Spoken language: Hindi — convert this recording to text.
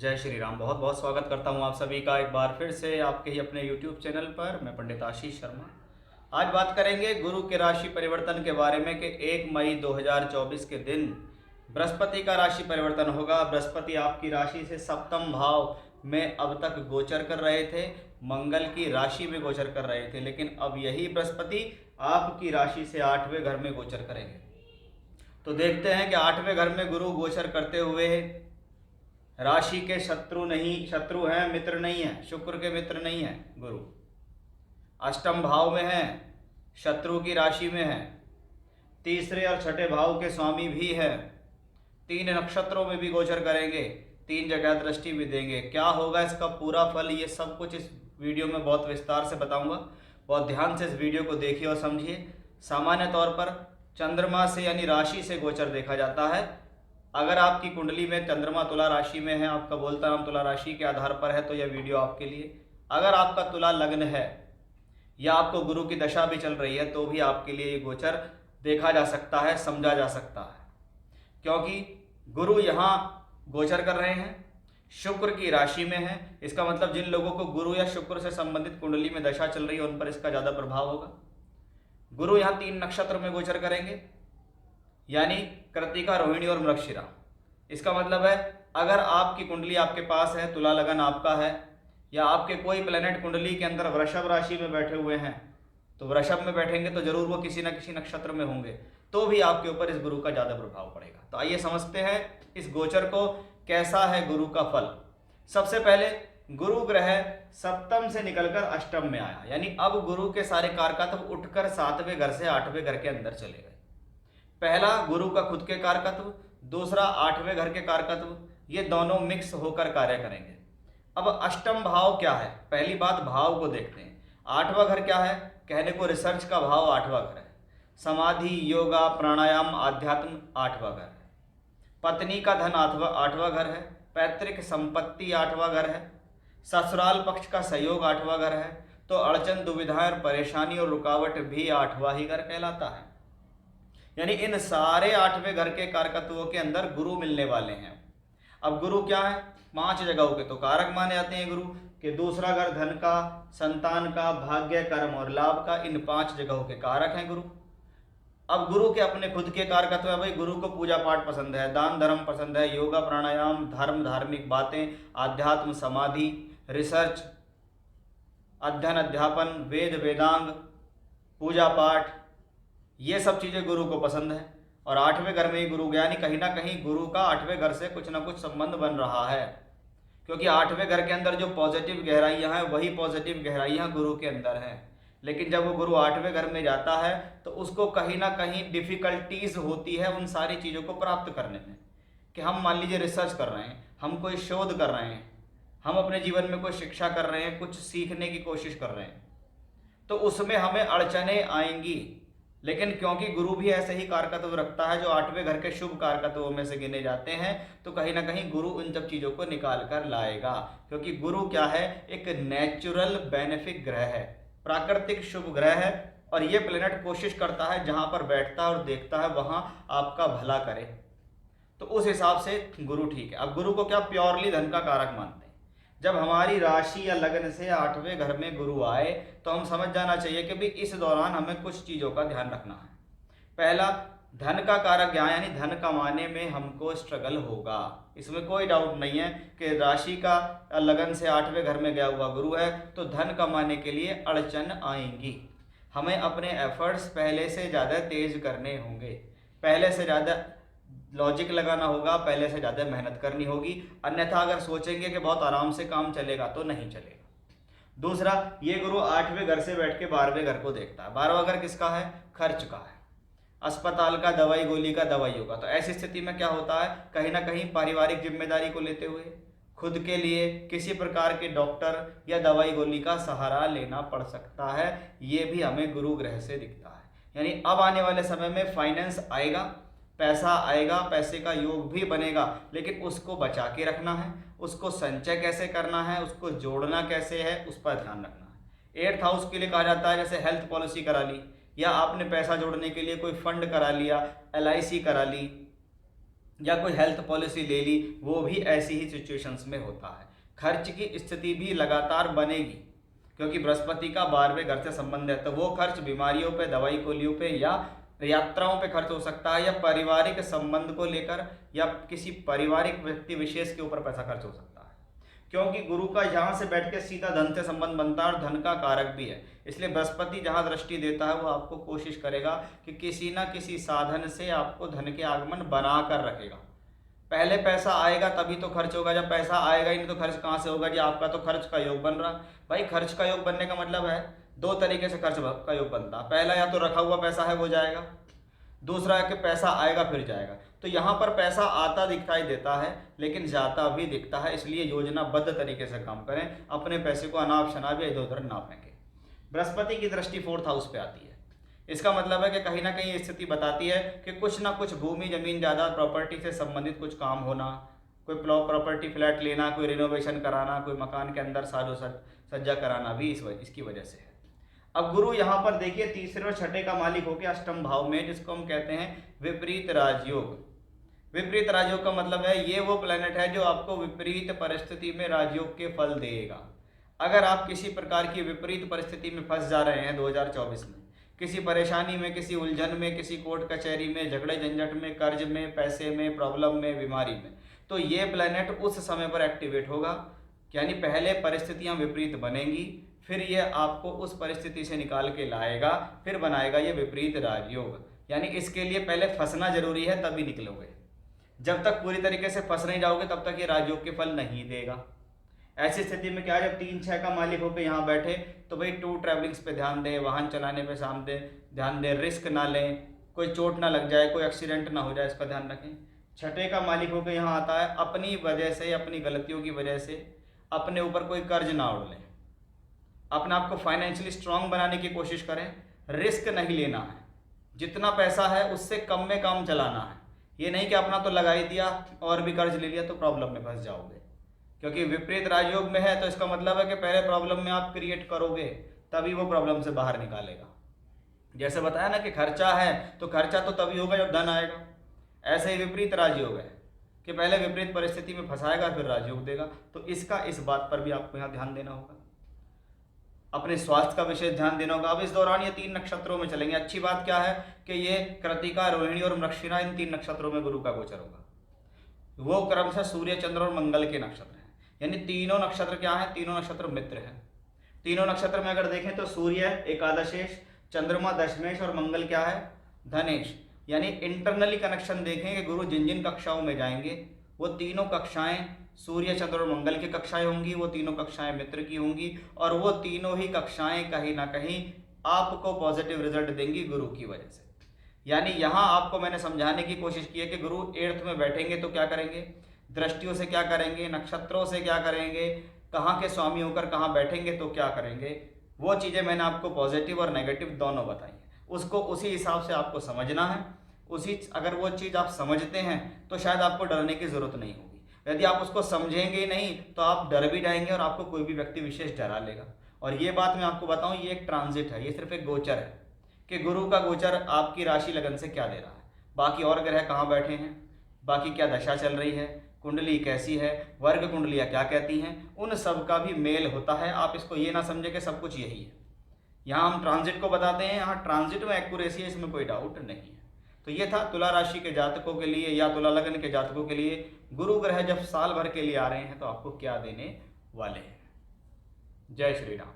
जय श्री राम। बहुत बहुत स्वागत करता हूं आप सभी का एक बार फिर से आपके ही अपने YouTube चैनल पर। मैं पंडित आशीष शर्मा। आज बात करेंगे गुरु के राशि परिवर्तन के बारे में कि 1 मई 2024 के दिन बृहस्पति का राशि परिवर्तन होगा। बृहस्पति आपकी राशि से सप्तम भाव में अब तक गोचर कर रहे थे, मंगल की राशि में गोचर कर रहे थे, लेकिन अब यही बृहस्पति आपकी राशि से 8वें घर में गोचर करेंगे। तो देखते हैं कि 8वें घर में गुरु गोचर करते हुए राशि के शत्रु हैं, मित्र नहीं है, शुक्र के मित्र नहीं है। गुरु अष्टम भाव में है, शत्रु की राशि में है, तीसरे और छठे भाव के स्वामी भी है, 3 नक्षत्रों में भी गोचर करेंगे, 3 जगह दृष्टि भी देंगे। क्या होगा इसका पूरा फल, ये सब कुछ इस वीडियो में बहुत विस्तार से बताऊंगा। बहुत ध्यान से इस वीडियो को देखिए और समझिए। सामान्य तौर पर चंद्रमा से यानी राशि से गोचर देखा जाता है। अगर आपकी कुंडली में चंद्रमा तुला राशि में है, आपका बोलता नाम तुला राशि के आधार पर है, तो यह वीडियो आपके लिए। अगर आपका तुला लग्न है या आपको गुरु की दशा भी चल रही है तो भी आपके लिए ये गोचर देखा जा सकता है, समझा जा सकता है, क्योंकि गुरु यहाँ गोचर कर रहे हैं, शुक्र की राशि में है। इसका मतलब जिन लोगों को गुरु या शुक्र से संबंधित कुंडली में दशा चल रही है उन पर इसका ज़्यादा प्रभाव होगा। गुरु यहाँ 3 नक्षत्र में गोचर करेंगे, यानी कृत्तिका, रोहिणी और मृगशिरा। इसका मतलब है अगर आपकी कुंडली आपके पास है, तुला लगन आपका है, या आपके कोई प्लेनेट कुंडली के अंदर वृषभ राशि में बैठे हुए हैं, तो वृषभ में बैठेंगे तो जरूर वो किसी न किसी नक्षत्र में होंगे, तो भी आपके ऊपर इस गुरु का ज़्यादा प्रभाव पड़ेगा। तो आइए समझते हैं इस गोचर को, कैसा है गुरु का फल। सबसे पहले गुरु ग्रह सप्तम से निकलकर अष्टम में आया, यानी अब गुरु के सारे कारकत्व उठकर 7वें घर से 8वें घर के अंदर चले गए। पहला गुरु का खुद के कारकत्व, दूसरा 8वें घर के कारकत्व, ये दोनों मिक्स होकर कार्य करेंगे। अब अष्टम भाव क्या है, पहली बात भाव को देखते हैं। 8वां घर क्या है, कहने को रिसर्च का भाव 8वां घर है। समाधि, योगा, प्राणायाम, आध्यात्म 8वां घर है। पत्नी का धन 8वां घर है। पैतृक संपत्ति 8वां घर है। ससुराल पक्ष का सहयोग 8वां घर है। तो अड़चन, दुविधाएं और परेशानी और रुकावट भी 8वां ही घर कहलाता है। यानी इन सारे 8वें घर के कारकत्वों के अंदर गुरु मिलने वाले हैं। अब गुरु क्या है, 5 जगहों के तो कारक माने जाते हैं गुरु के। दूसरा घर धन का, संतान का, भाग्य, कर्म और लाभ का, इन 5 जगहों के कारक हैं गुरु। अब गुरु के अपने खुद के कारकत्व है। भाई गुरु को पूजा पाठ पसंद है, दान धर्म पसंद है, योगा प्राणायाम, धर्म, धार्मिक बातें, आध्यात्म, समाधि, रिसर्च, अध्ययन अध्यापन, वेद वेदांग, पूजा पाठ, ये सब चीज़ें गुरु को पसंद है। और 8वें घर में ही गुरु ज्ञानी, कहीं ना कहीं गुरु का 8वें घर से कुछ ना कुछ संबंध बन रहा है, क्योंकि 8वें घर के अंदर जो पॉजिटिव गहराइयाँ हैं वही पॉजिटिव गहराइयाँ गुरु के अंदर हैं। लेकिन जब वो गुरु 8वें घर में जाता है तो उसको कहीं ना कहीं डिफ़िकल्टीज होती है उन सारी चीज़ों को प्राप्त करने में। कि हम मान लीजिए रिसर्च कर रहे हैं, हम कोई शोध कर रहे हैं, हम अपने जीवन में कोई शिक्षा कर रहे हैं, कुछ सीखने की कोशिश कर रहे हैं, तो उसमें हमें अड़चनें आएंगी। लेकिन क्योंकि गुरु भी ऐसे ही कारकत्व रखता है जो 8वें घर के शुभ कारकत्वों में से गिने जाते हैं, तो कहीं ना कहीं गुरु उन सब चीज़ों को निकाल कर लाएगा। क्योंकि गुरु क्या है, एक नेचुरल बेनिफिक ग्रह है, प्राकृतिक शुभ ग्रह है, और ये प्लेनेट कोशिश करता है जहाँ पर बैठता है और देखता है वहाँ आपका भला करे। तो उस हिसाब से गुरु ठीक है। अब गुरु को क्या प्योरली धन का कारक मानते हैं। जब हमारी राशि या लग्न से 8वें घर में गुरु आए तो हम समझ जाना चाहिए कि भी इस दौरान हमें कुछ चीज़ों का ध्यान रखना है। पहला, धन का कारक ज्ञान, यानी धन कमाने में हमको स्ट्रगल होगा, इसमें कोई डाउट नहीं है कि राशि का लगन से 8वें घर में गया हुआ गुरु है तो धन कमाने के लिए अड़चन आएंगी। हमें अपने एफर्ट्स पहले से ज़्यादा तेज करने होंगे, पहले से ज़्यादा लॉजिक लगाना होगा, पहले से ज़्यादा मेहनत करनी होगी। अन्यथा अगर सोचेंगे कि बहुत आराम से काम चलेगा तो नहीं चलेगा। दूसरा, ये गुरु 8वें घर से बैठ के 12वें घर को देखता है। 12वां घर किसका है, खर्च का है, अस्पताल का, दवाई गोली का, दवाइयों का। तो ऐसी स्थिति में क्या होता है, कहीं ना कहीं पारिवारिक जिम्मेदारी को लेते हुए खुद के लिए किसी प्रकार के डॉक्टर या दवाई गोली का सहारा लेना पड़ सकता है। ये भी हमें गुरु ग्रह से दिखता है। यानी अब आने वाले समय में फाइनेंस आएगा, पैसा आएगा, पैसे का योग भी बनेगा, लेकिन उसको बचा के रखना है, उसको संचय कैसे करना है, उसको जोड़ना कैसे है, उस पर ध्यान रखना है। 8th हाउस के लिए कहा जाता है जैसे हेल्थ पॉलिसी करा ली, या आपने पैसा जोड़ने के लिए कोई फंड करा लिया, LIC करा ली, या कोई हेल्थ पॉलिसी ले ली, वो भी ऐसी ही सिचुएशंस में होता है। खर्च की स्थिति भी लगातार बनेगी, क्योंकि बृहस्पति का 12वें घर से संबंध है, तो वो खर्च बीमारियों पे, दवाई गोलियों पे या यात्राओं पे खर्च हो सकता है, या पारिवारिक संबंध को लेकर या किसी पारिवारिक व्यक्ति विशेष के ऊपर पैसा खर्च हो सकता है, क्योंकि गुरु का यहाँ से बैठ के सीधा धन से संबंध बनता है और धन का कारक भी है। इसलिए बृहस्पति जहाँ दृष्टि देता है वो आपको कोशिश करेगा कि किसी ना किसी साधन से आपको धन के आगमन बना कर रखेगा। पहले पैसा आएगा तभी तो खर्च होगा, जब पैसा आएगा ही नहीं तो खर्च कहाँ से होगा जी? आपका तो खर्च का योग बन रहा। भाई खर्च का योग बनने का मतलब है दो तरीके से खर्च का योग बनता है। पहला, या तो रखा हुआ पैसा है वो जाएगा, दूसरा है कि पैसा आएगा फिर जाएगा। तो यहाँ पर पैसा आता दिखाई देता है लेकिन जाता भी दिखता है, इसलिए योजनाबद्ध तरीके से काम करें, अपने पैसे को अनाप शनाप या इधर उधर ना फेंकें। बृहस्पति की दृष्टि 4th हाउस पे आती है, इसका मतलब है कि कहीं ना कहीं स्थिति बताती है कि कुछ ना कुछ भूमि, जमीन, जायदाद, प्रॉपर्टी से संबंधित कुछ काम होना, कोई प्रॉपर्टी फ्लैट लेना, कोई रिनोवेशन कराना, कोई मकान के अंदर साजो सज्जा कराना भी इसकी वजह से है। अब गुरु यहाँ पर देखिए तीसरे और छठे का मालिक हो गया अष्टम भाव में, जिसको हम कहते हैं विपरीत राजयोग। विपरीत राजयोग का मतलब है ये वो प्लेनेट है जो आपको विपरीत परिस्थिति में राजयोग के फल देगा। अगर आप किसी प्रकार की विपरीत परिस्थिति में फंस जा रहे हैं 2024 में, किसी परेशानी में, किसी उलझन में, किसी कोर्ट कचहरी में, झगड़े झंझट में, कर्ज में, पैसे में, प्रॉब्लम में, बीमारी में, तो ये प्लेनेट उस समय पर एक्टिवेट होगा। यानी पहले परिस्थितियां विपरीत बनेंगी, फिर ये आपको उस परिस्थिति से निकाल के लाएगा, फिर बनाएगा ये विपरीत राजयोग। यानी इसके लिए पहले फंसना जरूरी है, तभी निकलोगे। जब तक पूरी तरीके से फंस नहीं जाओगे तब तक ये राजयोग के फल नहीं देगा। ऐसी स्थिति में क्या है, जब 3-6 का मालिक होकर यहाँ बैठे तो भाई टू ट्रैवलिंग्स पे ध्यान दें, वाहन चलाने पे ध्यान दें, रिस्क ना लें, कोई चोट ना लग जाए, कोई एक्सीडेंट ना हो जाए, इसका ध्यान रखें। छठे का मालिक होकर यहाँ आता है, अपनी वजह से, अपनी गलतियों की वजह से अपने ऊपर कोई कर्ज ना उड़ लें, अपने आप को फाइनेंशियली स्ट्रांग बनाने की कोशिश करें, रिस्क नहीं लेना है, जितना पैसा है उससे कम में काम चलाना है। ये नहीं कि अपना तो लगा ही दिया और भी कर्ज ले लिया तो प्रॉब्लम में फंस जाओगे, क्योंकि विपरीत राजयोग में है तो इसका मतलब है कि पहले प्रॉब्लम में आप क्रिएट करोगे तभी वो प्रॉब्लम से बाहर निकालेगा। जैसे बताया ना कि खर्चा है तो खर्चा तो तभी होगा जब धन आएगा, ऐसे ही विपरीत राजयोग है कि पहले विपरीत परिस्थिति में फंसाएगा फिर राजयोग देगा। तो इस बात पर भी आपको यहाँ ध्यान देना होगा, अपने स्वास्थ्य का विशेष ध्यान देना होगा। अब इस दौरान ये 3 नक्षत्रों में चलेंगे। अच्छी बात क्या है कि ये कृतिका, रोहिणी और मृगशिरा, इन 3 नक्षत्रों में गुरु का गोचर होगा। वो क्रमशः सूर्य, चंद्र और मंगल के नक्षत्र हैं। यानी तीनों नक्षत्र क्या हैं? तीनों नक्षत्र मित्र हैं। तीनों नक्षत्र में अगर देखें तो सूर्य एकादशेश, चंद्रमा दशमेश और मंगल क्या है? धनेश। यानी इंटरनली कनेक्शन देखें कि गुरु जिन जिन कक्षाओं में जाएंगे वो तीनों कक्षाएं सूर्य, चंद्र और मंगल की कक्षाएं होंगी, वो तीनों कक्षाएं मित्र की होंगी, और वो तीनों ही कक्षाएं कहीं ना कहीं आपको पॉजिटिव रिजल्ट देंगी गुरु की वजह से। यानी यहाँ आपको मैंने समझाने की कोशिश की है कि गुरु 8th में बैठेंगे तो क्या करेंगे, दृष्टियों से क्या करेंगे, नक्षत्रों से क्या करेंगे, कहाँ के स्वामी होकर कहाँ बैठेंगे तो क्या करेंगे, वो चीज़ें मैंने आपको पॉजिटिव और नेगेटिव दोनों बताई हैं। उसको उसी हिसाब से आपको समझना है। अगर वो चीज़ आप समझते हैं तो शायद आपको डरने की ज़रूरत नहीं होगी। यदि आप उसको समझेंगे ही नहीं तो आप डर भी जाएंगे और आपको कोई भी व्यक्ति विशेष डरा लेगा। और ये बात मैं आपको बताऊं, ये एक ट्रांजिट है, ये सिर्फ एक गोचर है कि गुरु का गोचर आपकी राशि लगन से क्या दे रहा है, बाकी और ग्रह कहाँ बैठे हैं, बाकी क्या दशा चल रही है, कुंडली कैसी है, वर्ग कुंडलियाँ क्या कहती हैं, उन सब का भी मेल होता है। आप इसको ये ना समझे कि सब कुछ यही है। यहाँ हम ट्रांजिट को बताते हैं, यहाँ ट्रांजिट में एक्यूरेसी है, इसमें कोई डाउट नहीं है। तो ये था तुला राशि के जातकों के लिए या तुला लगन के जातकों के लिए गुरु ग्रह जब साल भर के लिए आ रहे हैं तो आपको क्या देने वाले हैं। जय श्री राम।